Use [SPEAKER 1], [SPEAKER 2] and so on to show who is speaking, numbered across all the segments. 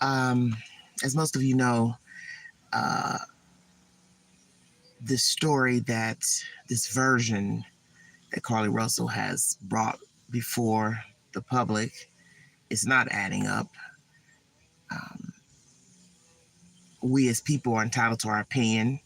[SPEAKER 1] As most of you know, uh, this story that this version that Carlee Russell has brought before the public is not adding up. Um, we as people are entitled to our opinion,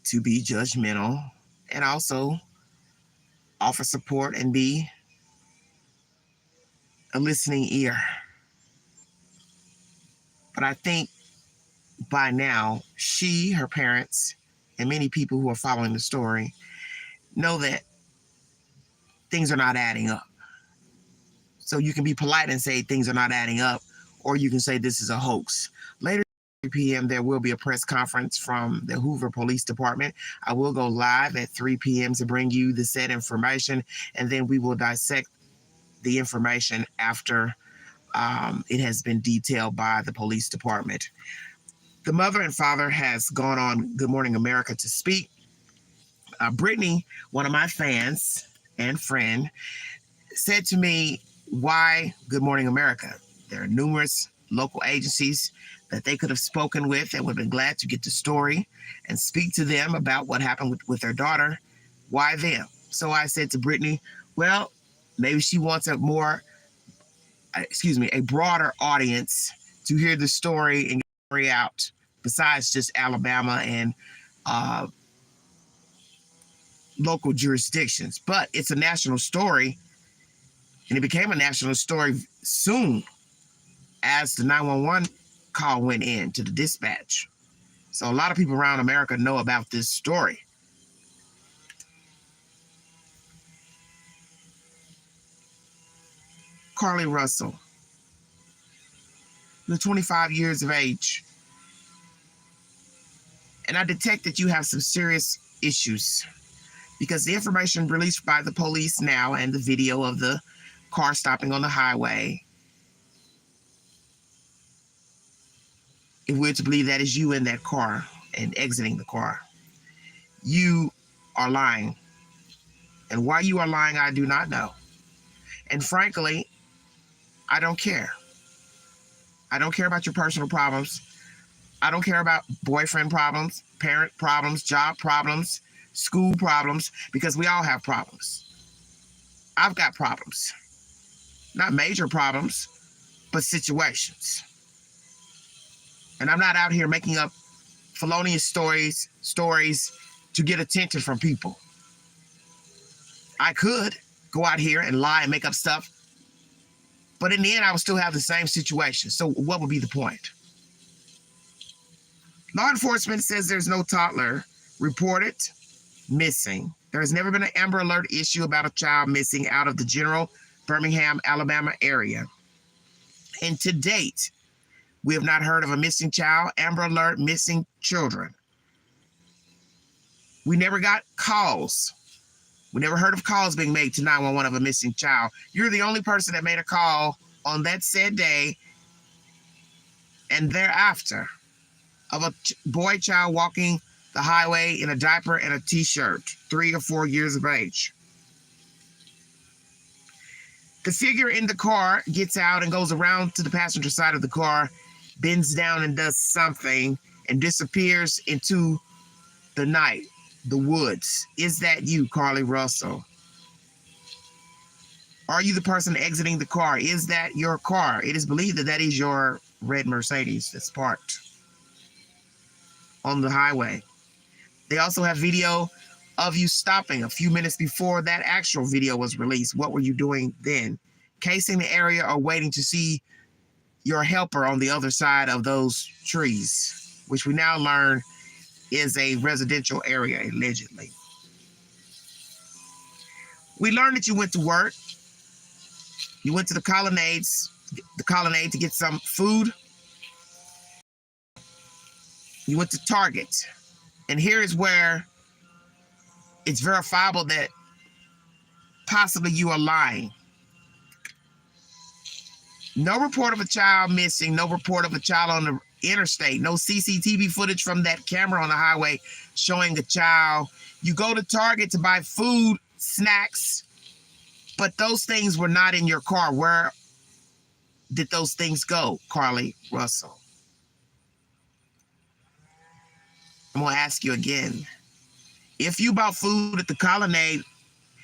[SPEAKER 1] to be judgmental, and also offer support and be a listening ear. But I think by now, she, her parents, and many people who are following the story know that things are not adding up. So you can be polite and say things are not adding up, or you can say this is a hoax. Later at 3 p.m., there will be a press conference from the Hoover Police Department. I will go live at 3 p.m. to bring you the said information, and then we will dissect the information after it has been detailed by the police department. The mother and father has gone on Good Morning America to speak. Brittany, one of my fans and friend, said to me, why Good Morning America? There are numerous local agencies that they could have spoken with and would have been glad to get the story and speak to them about what happened with their daughter. Why them? So I said to Brittany, well, maybe she wants a broader audience to hear the story and carry out besides just Alabama and local jurisdictions. But it's a national story, and it became a national story soon as the 911 call went in to the dispatch. So a lot of people around America know about this story. Carlee Russell, you're 25 years of age, and I detect that you have some serious issues because the information released by the police now and the video of the car stopping on the highway, if we're to believe that is you in that car and exiting the car, you are lying. And why you are lying, I do not know. And frankly, I don't care. I don't care about your personal problems. I don't care about boyfriend problems, parent problems, job problems, school problems, because we all have problems. I've got problems. Not major problems, but situations. And I'm not out here making up felonious stories to get attention from people. I could go out here and lie and make up stuff, but in the end, I would still have the same situation. So what would be the point? Law enforcement says there's no toddler reported missing. There has never been an Amber Alert issue about a child missing out of the general Birmingham, Alabama area. And to date, we have not heard of a missing child, Amber Alert, missing children. We never got calls. We never heard of calls being made to 911 of a missing child. You're the only person that made a call on that said day and thereafter of a boy child walking the highway in a diaper and a t-shirt, 3 or 4 years of age. The figure in the car gets out and goes around to the passenger side of the car, bends down and does something, and disappears into the night, the woods. Is that you, Carlee Russell? Are you the person exiting the car? Is that your car? It is believed that that is your red Mercedes that's parked on the highway. They also have video of you stopping a few minutes before that actual video was released. What were you doing then? Casing the area or waiting to see your helper on the other side of those trees, which we now learn is a residential area, allegedly. We learned that you went to work. You went to the colonnade to get some food. You went to Target. And here is where it's verifiable that possibly you are lying. No report of a child missing, no report of a child on the interstate, no CCTV footage from that camera on the highway showing a child. You go to Target to buy food, snacks, but those things were not in your car. Where did those things go, CARLEE Russell? I'm going to ask you again. If you bought food at the Colonnade,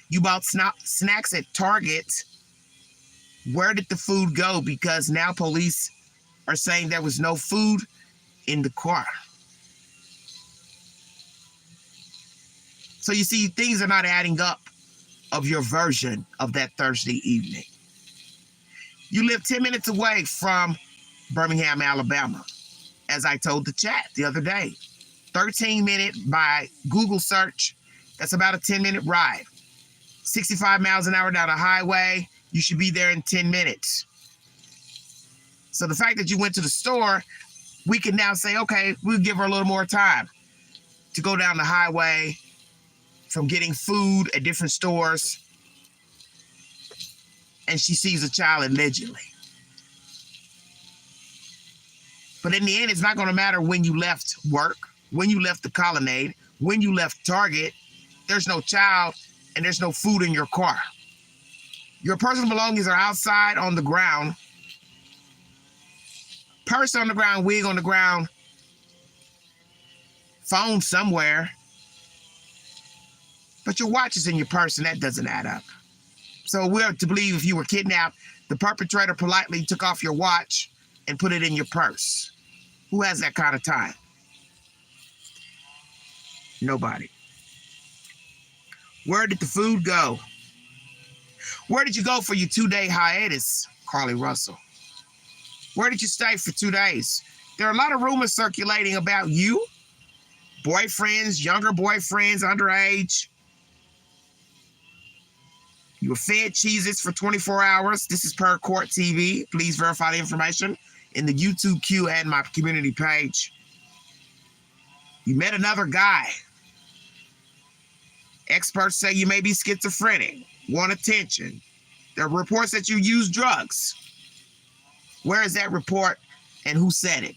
[SPEAKER 1] you bought snacks at Target, where did the food go? Because now police are saying there was no food in the car. So you see, things are not adding up of your version of that Thursday evening. You live 10 minutes away from Birmingham, Alabama, as I told the chat the other day. 13-minute by Google search, that's about a 10-minute ride. 65 miles an hour down a highway, you should be there in 10 minutes. So the fact that you went to the store, we can now say, okay, we'll give her a little more time to go down the highway from getting food at different stores, and she sees a child allegedly. But in the end, it's not going to matter when you left work, when you left the Colonnade, when you left Target. There's no child and there's no food in your car. Your personal belongings are outside on the ground. Purse on the ground, wig on the ground, phone somewhere. But your watch is in your purse, and that doesn't add up. So we're to believe if you were kidnapped, the perpetrator politely took off your watch and put it in your purse. Who has that kind of time? Nobody. Where did the food go? Where did you go for your 2-day hiatus, CARLEE Russell? Where did you stay for 2 days? There are a lot of rumors circulating about you, boyfriends, younger boyfriends, underage. You were fed Cheez-Its for 24 hours. This is per Court TV. Please verify the information in the YouTube queue and my community page. You met another guy. Experts say you may be schizophrenic, want attention. There are reports that you use drugs. Where is that report and who said it?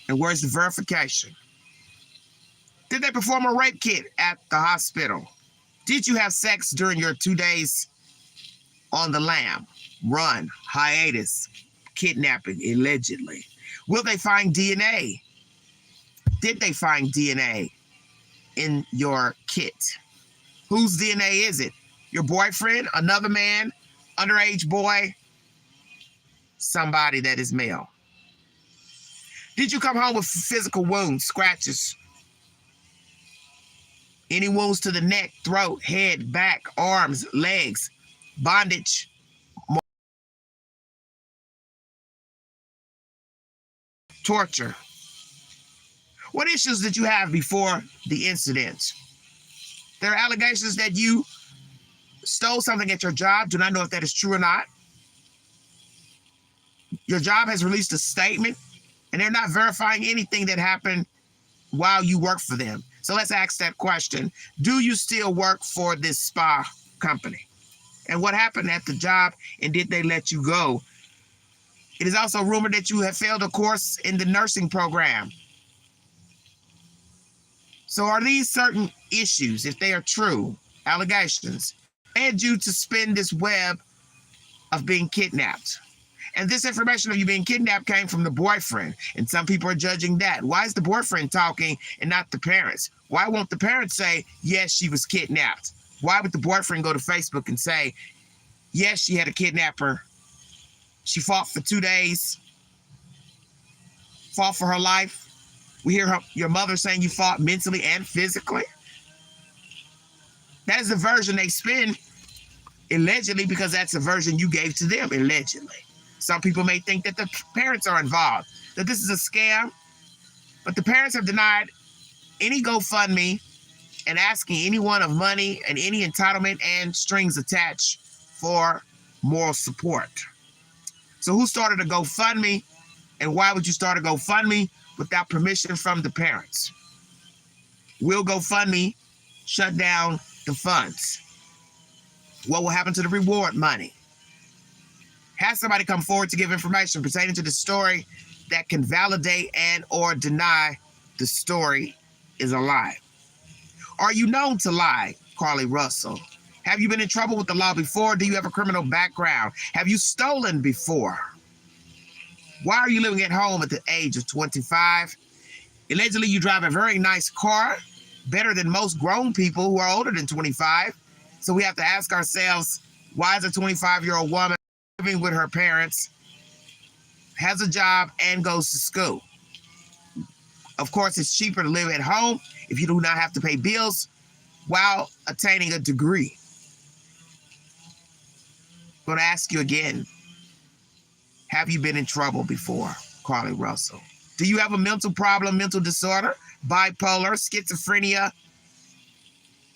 [SPEAKER 1] And where's the verification? Did they perform a rape kit at the hospital? Did you have sex during your 2 days on the lam, run, hiatus, kidnapping, allegedly? Will they find DNA? Did they find DNA in your kit? Whose DNA is it? Your boyfriend, another man, underage boy, somebody that is male? Did you come home with physical wounds, scratches? Any wounds to the neck, throat, head, back, arms, legs, bondage, torture? What issues did you have before the incident? There are allegations that you stole something at your job. Do not know if that is true or not. Your job has released a statement, and they're not verifying anything that happened while you work for them. So let's ask that question. Do you still work for this spa company? And what happened at the job, and did they let you go? It is also rumored that you have failed a course in the nursing program. So are these certain issues, if they are true, allegations, led you to spin this web of being kidnapped? And this information of you being kidnapped came from the boyfriend, and some people are judging that. Why is the boyfriend talking and not the parents? Why won't the parents say, yes, she was kidnapped? Why would the boyfriend go to Facebook and say, yes, she had a kidnapper, she fought for 2 days, fought for her life? We hear your mother saying you fought mentally and physically. That is the version they spin, allegedly, because that's the version you gave to them, allegedly. Some people may think that the parents are involved, that this is a scam, but the parents have denied any GoFundMe and asking anyone of money and any entitlement and strings attached for moral support. So who started a GoFundMe, and why would you start a GoFundMe without permission from the parents? Will GoFundMe shut down the funds? What will happen to the reward money? Has somebody come forward to give information pertaining to the story that can validate and or deny the story is a lie? Are you known to lie, CARLEE Russell? Have you been in trouble with the law before? Do you have a criminal background? Have you stolen before? Why are you living at home at the age of 25? Allegedly, you drive a very nice car, better than most grown people who are older than 25. So we have to ask ourselves, why is a 25-year-old woman living with her parents, has a job, and goes to school? Of course, it's cheaper to live at home if you do not have to pay bills while attaining a degree. I'm going to ask you again, have you been in trouble before, Carlee Russell? Do you have a mental problem, mental disorder, bipolar, schizophrenia?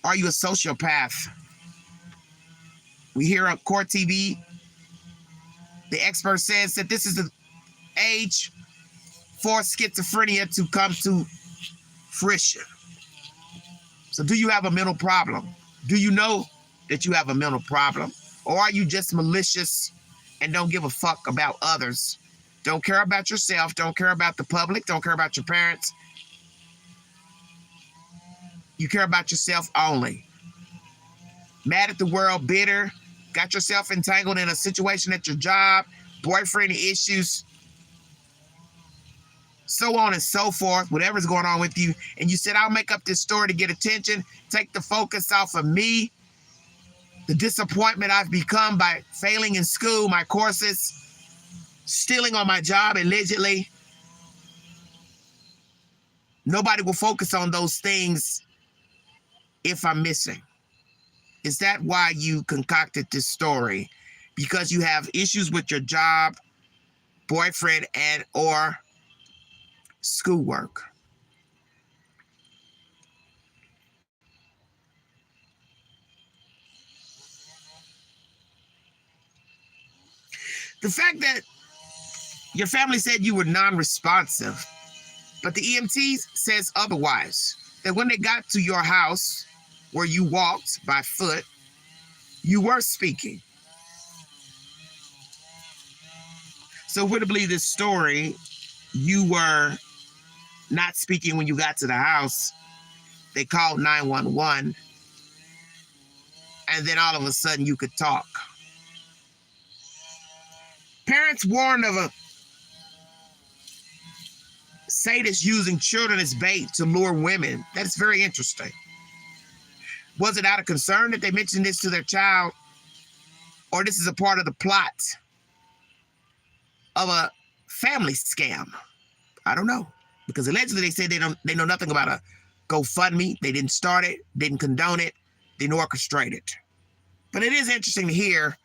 [SPEAKER 1] Are you a sociopath? We hear on Court TV, the expert says that this is the age for schizophrenia to come to fruition. So do you have a mental problem? Do you know that you have a mental problem? Or are you just malicious and don't give a fuck about others? Don't care about yourself, don't care about the public, don't care about your parents. You care about yourself only. Mad at the world, bitter, got yourself entangled in a situation at your job, boyfriend issues, so on and so forth, whatever's going on with you. And you said, I'll make up this story to get attention, take the focus off of me, the disappointment I've become by failing in school, my courses, stealing on my job allegedly. Nobody will focus on those things if I'm missing. Is that why you concocted this story? Because you have issues with your job, boyfriend, and or schoolwork? The fact that your family said you were non-responsive, but the EMT says otherwise, that when they got to your house where you walked by foot, you were speaking. So if we're to believe this story, you were not speaking when you got to the house. They called 911, and then all of a sudden you could talk. Parents warned of a sadist using children as bait to lure women. That's very interesting. Was it out of concern that they mentioned this to their child? Or this is a part of the plot of a family scam? I don't know. Because allegedly they said they know nothing about a GoFundMe. They didn't start it, didn't condone it, didn't orchestrate it. But it is interesting to hear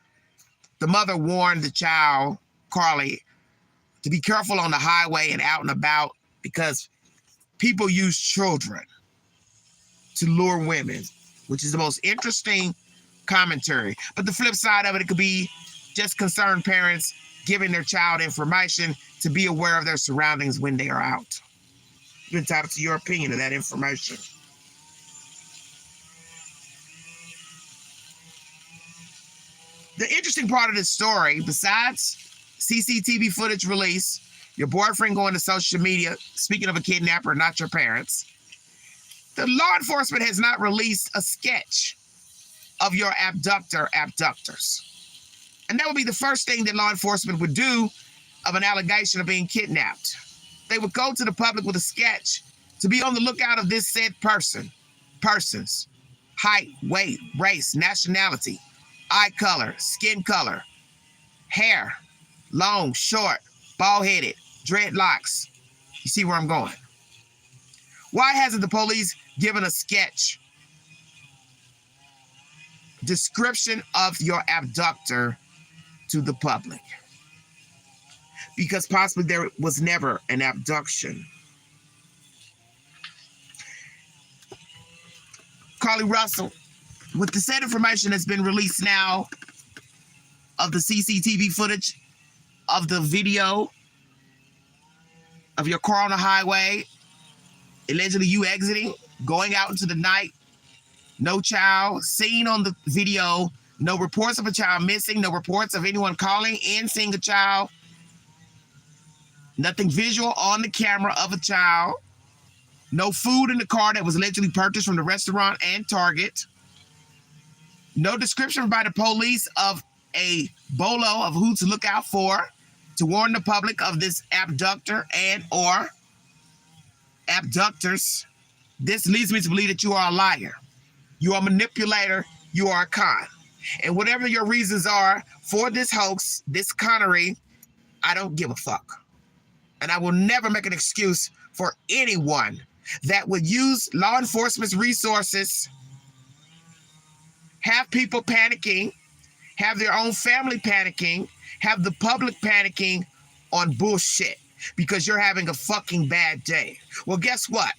[SPEAKER 1] the mother warned the child, Carlee, to be careful on the highway and out and about because people use children to lure women, which is the most interesting commentary. But the flip side of it, it could be just concerned parents giving their child information to be aware of their surroundings when they are out. You're entitled to your opinion of that information. The interesting part of this story, besides CCTV footage release, your boyfriend going to social media, speaking of a kidnapper, not your parents, the law enforcement has not released a sketch of your abductors. And that would be the first thing that law enforcement would do of an allegation of being kidnapped. They would go to the public with a sketch to be on the lookout of this said persons, height, weight, race, nationality, eye color, skin color, hair, long, short, bald-headed, dreadlocks. You see where I'm going? Why hasn't the police given a sketch description of your abductor to the public? Because possibly there was never an abduction. Carlee Russell, with the said information that's been released now of the CCTV footage of the video of your car on the highway, allegedly you exiting, going out into the night, no child seen on the video, no reports of a child missing, no reports of anyone calling in seeing a child, nothing visual on the camera of a child, no food in the car that was allegedly purchased from the restaurant and Target, no description by the police of a bolo of who to look out for, to warn the public of this abductor and or abductors. This leads me to believe that you are a liar. You are a manipulator. You are a con. And whatever your reasons are for this hoax, this connery, I don't give a fuck. And I will never make an excuse for anyone that would use law enforcement's resources, have people panicking, have their own family panicking, have the public panicking on bullshit because you're having a fucking bad day. Well, guess what?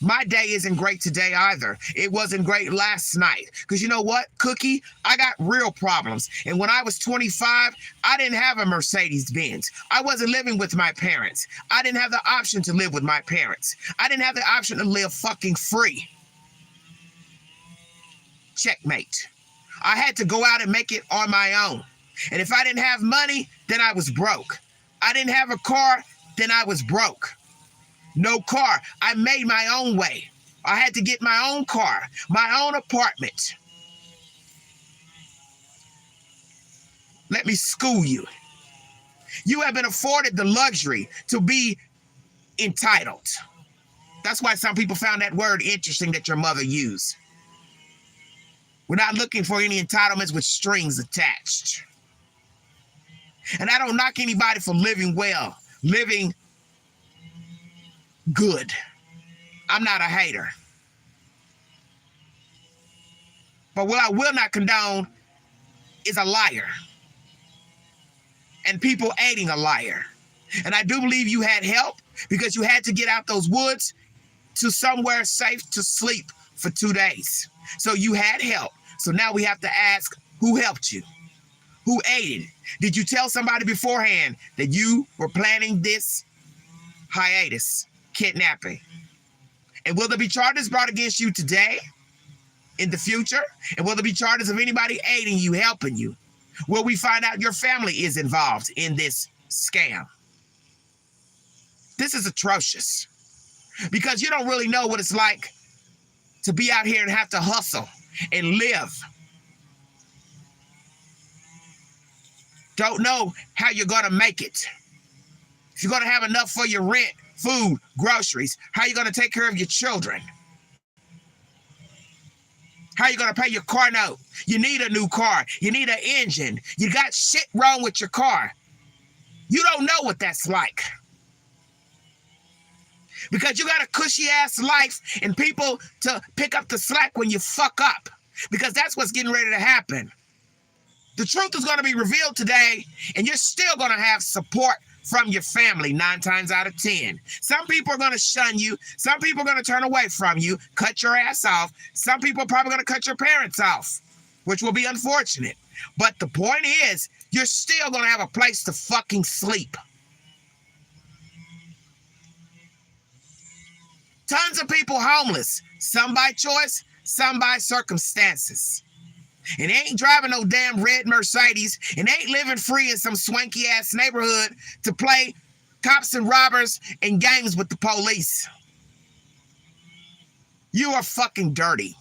[SPEAKER 1] My day isn't great today either. It wasn't great last night. Because you know what, Cookie? I got real problems. And when I was 25, I didn't have a Mercedes-Benz. I wasn't living with my parents. I didn't have the option to live with my parents. I didn't have the option to live fucking free. Checkmate. I had to go out and make it on my own. And if I didn't have money, then I was broke. I didn't have a car, then I was broke. No car. I made my own way. I had to get my own car, my own apartment. Let me school you. You have been afforded the luxury to be entitled. That's why some people found that word interesting that your mother used. We're not looking for any entitlements with strings attached. And I don't knock anybody for living well, living good. I'm not a hater. But what I will not condone is a liar. And people aiding a liar. And I do believe you had help because you had to get out those woods to somewhere safe to sleep for 2 days. So you had help. So now we have to ask, who helped you? Who aided? Did you tell somebody beforehand that you were planning this hiatus, kidnapping? And will there be charges brought against you today, in the future? And will there be charges of anybody aiding you, helping you? Will we find out your family is involved in this scam? This is atrocious because you don't really know what it's like to be out here and have to hustle and live. Don't know how you're going to make it. If you're going to have enough for your rent, food, groceries, how are you going to take care of your children? How are you going to pay your car note? You need a new car. You need an engine. You got shit wrong with your car. You don't know what that's like. Because you got a cushy ass life and people to pick up the slack when you fuck up. Because that's what's getting ready to happen. The truth is going to be revealed today, and you're still going to have support from your family 9 times out of 10. Some people are going to shun you. Some people are going to turn away from you, cut your ass off. Some people are probably going to cut your parents off, which will be unfortunate. But the point is, you're still going to have a place to fucking sleep. Tons of people homeless, some by choice, some by circumstances. And they ain't driving no damn red Mercedes, and they ain't living free in some swanky ass neighborhood to play cops and robbers and games with the police. You are fucking dirty.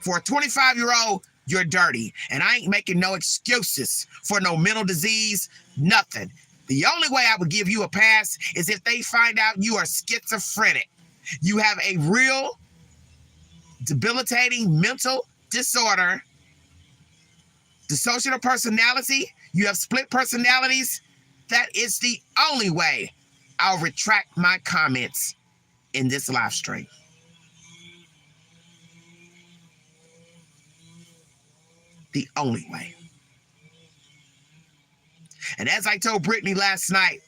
[SPEAKER 1] For a 25-year-old, you're dirty. And I ain't making no excuses for no mental disease, nothing. The only way I would give you a pass is if they find out you are schizophrenic. You have a real debilitating mental disorder, dissociative personality. You have split personalities. That is the only way I'll retract my comments in this live stream. The only way. And as I told Brittany last night,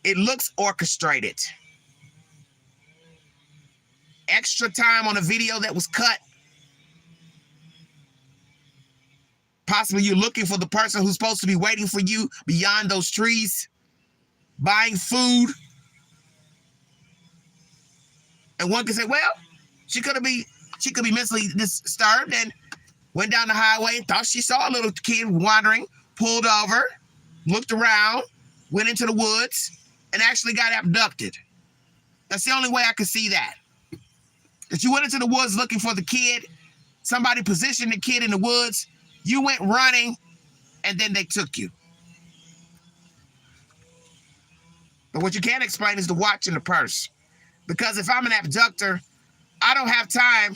[SPEAKER 1] it looks orchestrated. Extra time on a video that was cut. Possibly you're looking for the person who's supposed to be waiting for you beyond those trees, buying food. And one could say, well, she could be mentally disturbed and went down the highway and thought she saw a little kid wandering, pulled over, looked around, went into the woods, and actually got abducted. That's the only way I could see that. If you went into the woods looking for the kid, somebody positioned the kid in the woods, you went running and then they took you. But what you can't explain is the watch and the purse. Because if I'm an abductor, I don't have time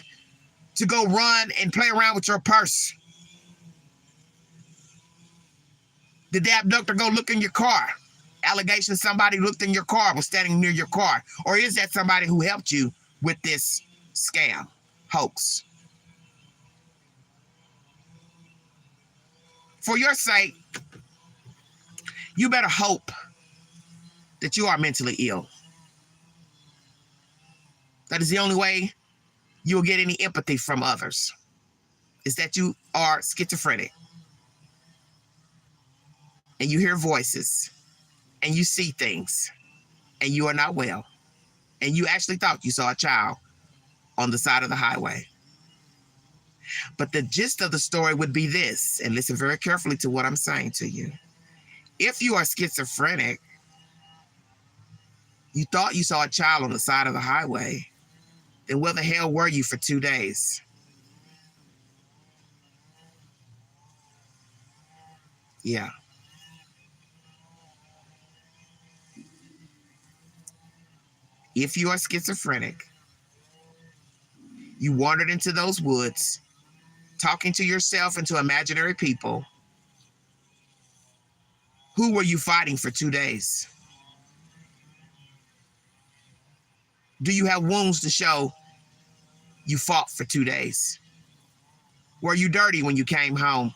[SPEAKER 1] to go run and play around with your purse. Did the abductor go look in your car? Allegation somebody looked in your car, was standing near your car. Or is that somebody who helped you with this scam, hoax? For your sake, you better hope that you are mentally ill. That is the only way you'll get any empathy from others, is that you are schizophrenic and you hear voices and you see things and you are not well and you actually thought you saw a child on the side of the highway. But the gist of the story would be this, and listen very carefully to what I'm saying to you. If you are schizophrenic, you thought you saw a child on the side of the highway, then where the hell were you for 2 days? Yeah. If you are schizophrenic, you wandered into those woods, talking to yourself and to imaginary people. Who were you fighting for 2 days? Do you have wounds to show you fought for 2 days? Were you dirty when you came home?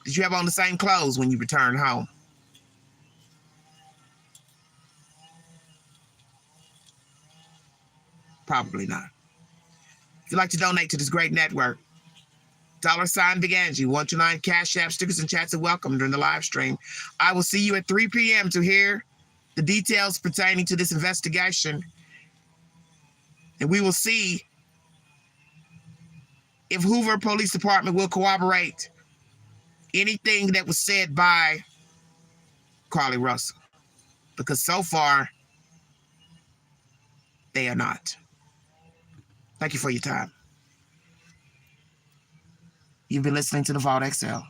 [SPEAKER 1] Did you have on the same clothes when you returned home? Probably not. If you'd like to donate to this great network, $ Big Angie, 129 Cash App, stickers and chats are welcome during the live stream. I will see you at 3 p.m. to hear the details pertaining to this investigation. And we will see if Hoover Police Department will corroborate anything that was said by CARLEE Russell. Because so far, they are not. Thank you for your time. You've been listening to The Vault XL.